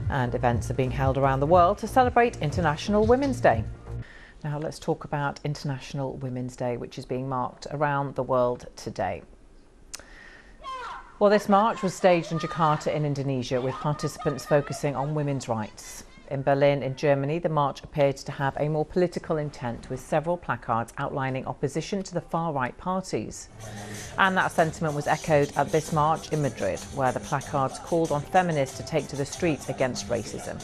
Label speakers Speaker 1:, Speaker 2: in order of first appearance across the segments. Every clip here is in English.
Speaker 1: And events are being held around the world to celebrate International Women's Day. Now let's talk about International Women's Day, which is being marked around the world today. Well, this march was staged in Jakarta in Indonesia, with participants focusing on women's rights. In Berlin in Germany, the march appeared to have a more political intent, with several placards outlining opposition to the far-right parties. And that sentiment was echoed at this march in Madrid, where the placards called on feminists to take to the streets against racism.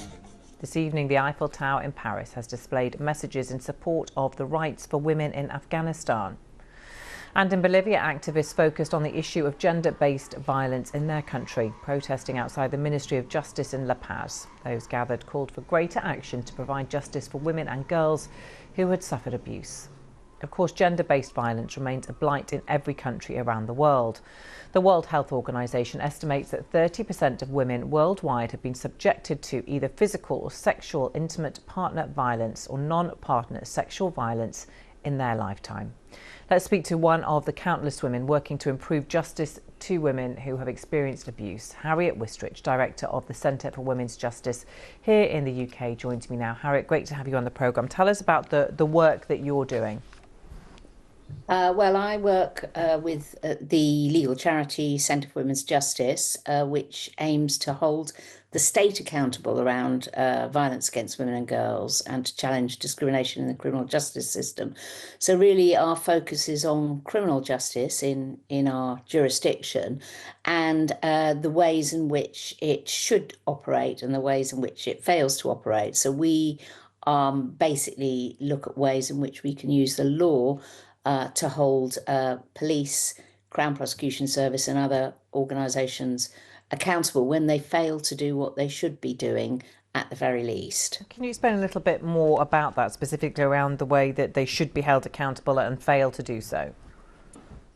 Speaker 1: This evening, the Eiffel Tower in Paris has displayed messages in support of the rights for women in Afghanistan. And in Bolivia, activists focused on the issue of gender-based violence in their country, protesting outside the Ministry of Justice in La Paz. Those gathered called for greater action to provide justice for women and girls who had suffered abuse. Of course, gender-based violence remains a blight in every country around the world. The World Health Organization estimates that 30% of women worldwide have been subjected to either physical or sexual intimate partner violence or non-partner sexual violence in their lifetime. Let's speak to one of the countless women working to improve justice to women who have experienced abuse. Harriet Wistrich, Director of the Centre for Women's Justice here in the UK, joins me now. Harriet, great to have you on the programme. Tell us about the work that you're doing.
Speaker 2: Well, I work with the legal charity Centre for Women's Justice, which aims to hold the state accountable around violence against women and girls and to challenge discrimination in the criminal justice system. So really our focus is on criminal justice in our jurisdiction and the ways in which it should operate and the ways in which it fails to operate. So we basically look at ways in which we can use the law to hold police, Crown Prosecution Service and other organisations accountable when they fail to do what they should be doing at the very least.
Speaker 1: Can you explain a little bit more about that, specifically around the way that they should be held accountable and fail to do so?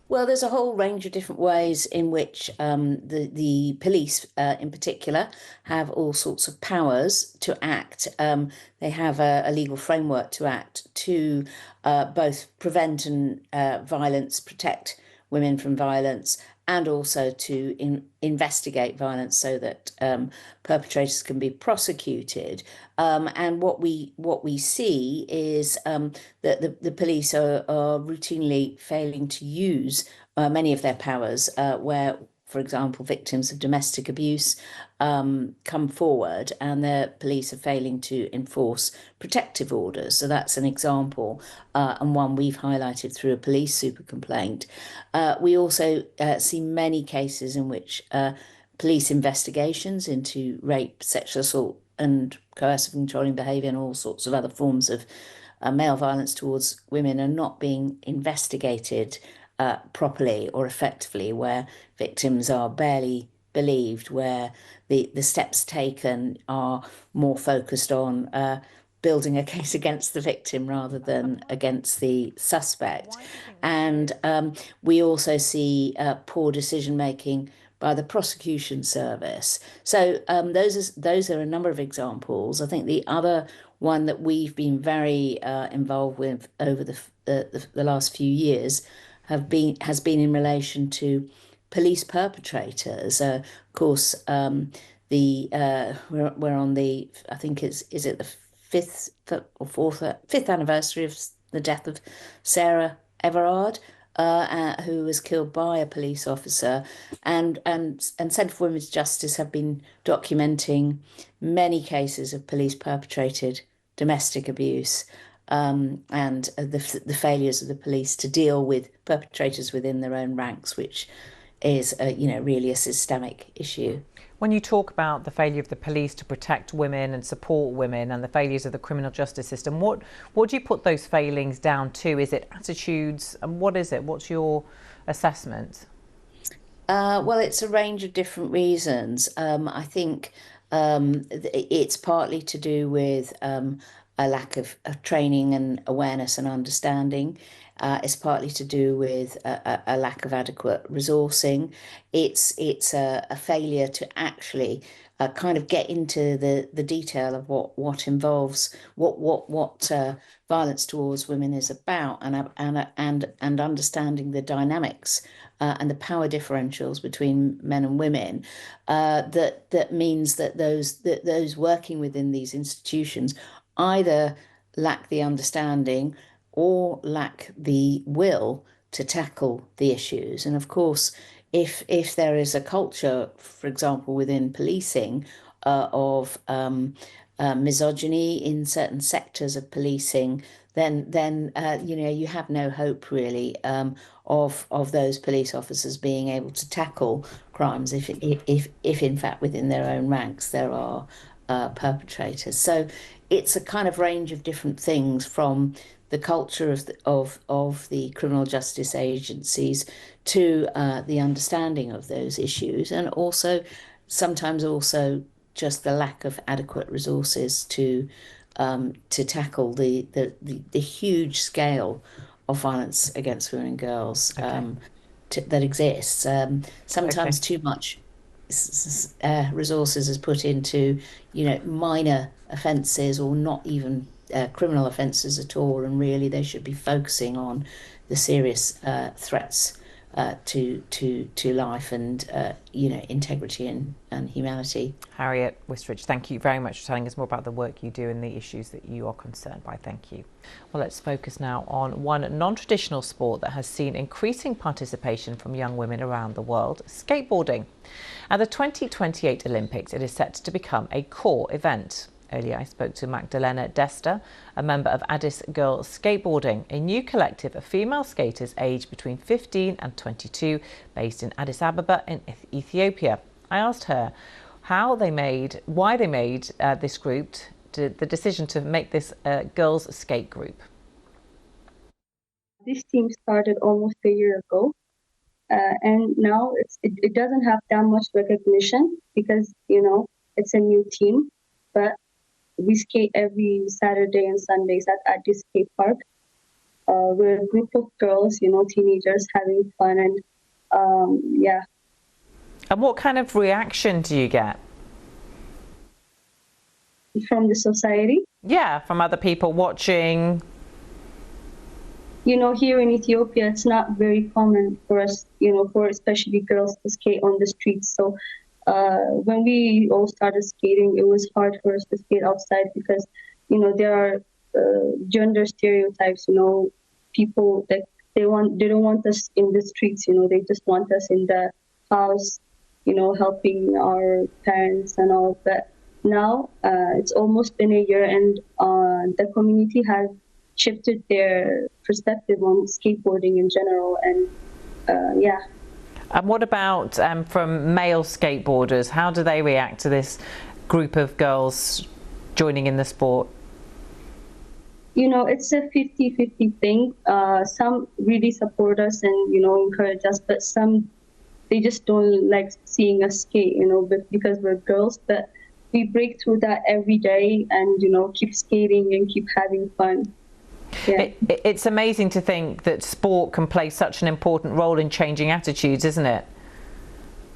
Speaker 2: Well, there's a whole range of different ways in which the police in particular have all sorts of powers to act. They have a legal framework to act to both prevent violence, protect women from violence, and also to investigate violence so that perpetrators can be prosecuted. And what we see is that the police are routinely failing to use many of their powers where, for example, victims of domestic abuse come forward and the police are failing to enforce protective orders. So that's an example and one we've highlighted through a police super complaint. We also see many cases in which police investigations into rape, sexual assault and coercive controlling behaviour and all sorts of other forms of male violence towards women are not being investigated properly or effectively, where victims are barely believed, where the steps taken are more focused on building a case against the victim rather than against the suspect. And we also see poor decision making by the prosecution service. So those are a number of examples. I think the other one that we've been very involved with over the last few years has been in relation to police perpetrators. Of course, we're on the, I think is it the fifth anniversary of the death of Sarah Everard, who was killed by a police officer, and Centre for Women's Justice have been documenting many cases of police perpetrated domestic abuse. And the failures of the police to deal with perpetrators within their own ranks, which is really a systemic issue.
Speaker 1: When you talk about the failure of the police to protect women and support women and the failures of the criminal justice system, what do you put those failings down to? Is it attitudes, and what is it? What's your assessment?
Speaker 2: Well, it's a range of different reasons. I think it's partly to do with a lack of training and awareness and understanding. It's partly to do with a lack of adequate resourcing. It's a failure to actually kind of get into the detail of what involves what violence towards women is about, and understanding the dynamics and the power differentials between men and women, that means that those working within these institutions either lack the understanding or lack the will to tackle the issues. And of course, if there is a culture, for example, within policing, of misogyny in certain sectors of policing, then you have no hope really, of those police officers being able to tackle crimes if in fact within their own ranks there are perpetrators. So it's a kind of range of different things, from the culture of the criminal justice agencies to the understanding of those issues, and also sometimes also just the lack of adequate resources to tackle the huge scale of violence against women and girls that exists. Sometimes too much resources is put into, minor offences, or not even criminal offences at all, and really they should be focusing on the serious threats to life and integrity and humanity.
Speaker 1: Harriet Wistridge, thank you very much for telling us more about the work you do and the issues that you are concerned by. Thank you. Well, let's focus now on one non-traditional sport that has seen increasing participation from young women around the world: skateboarding. At the 2028 Olympics, it is set to become a core event. Earlier, I spoke to Magdalena Desta, a member of Addis Girls Skateboarding, a new collective of female skaters aged between 15 and 22, based in Addis Ababa in Ethiopia. I asked her why they made this group, the decision to make this girls' skate group.
Speaker 3: This team started almost a year ago, and now it doesn't have that much recognition because, it's a new team, but we skate every Saturday and Sundays at this skate park. We're a group of girls, teenagers having fun, and yeah.
Speaker 1: And what kind of reaction do you get?
Speaker 3: From the society?
Speaker 1: Yeah, from other people watching.
Speaker 3: Here in Ethiopia, it's not very common for us, for especially girls to skate on the streets. So when we all started skating, it was hard for us to skate outside because, there are gender stereotypes. People that they don't want us in the streets. They just want us in the house, helping our parents and all. But now it's almost been a year, and the community has shifted their perspective on skateboarding in general, and yeah.
Speaker 1: And what about from male skateboarders? How do they react to this group of girls joining in the sport?
Speaker 3: It's a 50-50 thing. Some really support us and, encourage us, but some, they just don't like seeing us skate, because we're girls. But we break through that every day and, keep skating and keep having fun. Yeah.
Speaker 1: It's amazing to think that sport can play such an important role in changing attitudes, isn't it?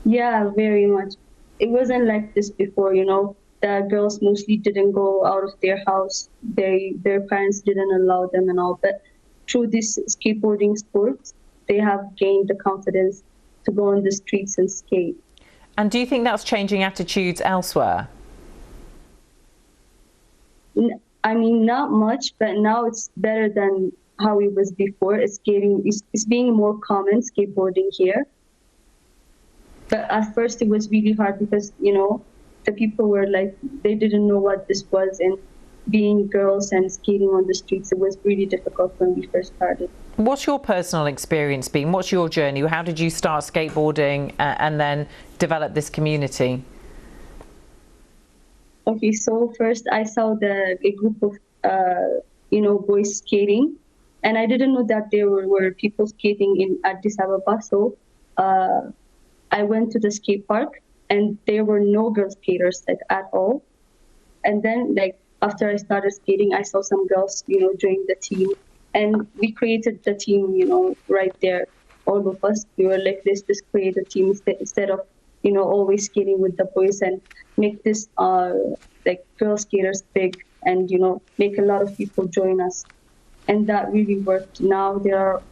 Speaker 3: Yeah, very much. It wasn't like this before, The girls mostly didn't go out of their house. Their parents didn't allow them and all. But through this skateboarding sports, they have gained the confidence to go on the streets and skate.
Speaker 1: And do you think that's changing attitudes elsewhere?
Speaker 3: I mean, not much, but now it's better than how it was before. It's being more common, skateboarding here. But at first it was really hard because, the people were like, they didn't know what this was. And being girls and skating on the streets, it was really difficult when we first started.
Speaker 1: What's your personal experience been? What's your journey? How did you start skateboarding and then develop this community?
Speaker 3: Okay, so first I saw a group of, boys skating, and I didn't know that there were people skating in Addis Ababa. So I went to the skate park, and there were no girl skaters at all. And then after I started skating, I saw some girls, join the team, and we created the team, right there. All of us, we were like, let's just create a team instead of always skating with the boys and make this like girl skaters big, and make a lot of people join us. And that really worked. Now there are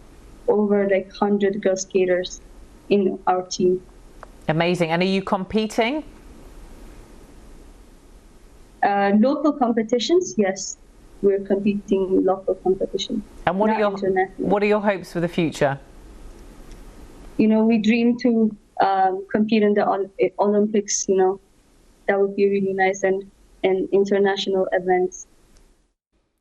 Speaker 3: over like 100 girl skaters in our team.
Speaker 1: Amazing. And are you competing?
Speaker 3: Local competitions, yes. We're competing in local competitions.
Speaker 1: And what are your hopes for the future?
Speaker 3: We dream to compete in the Olympics. That would be really nice, and international events.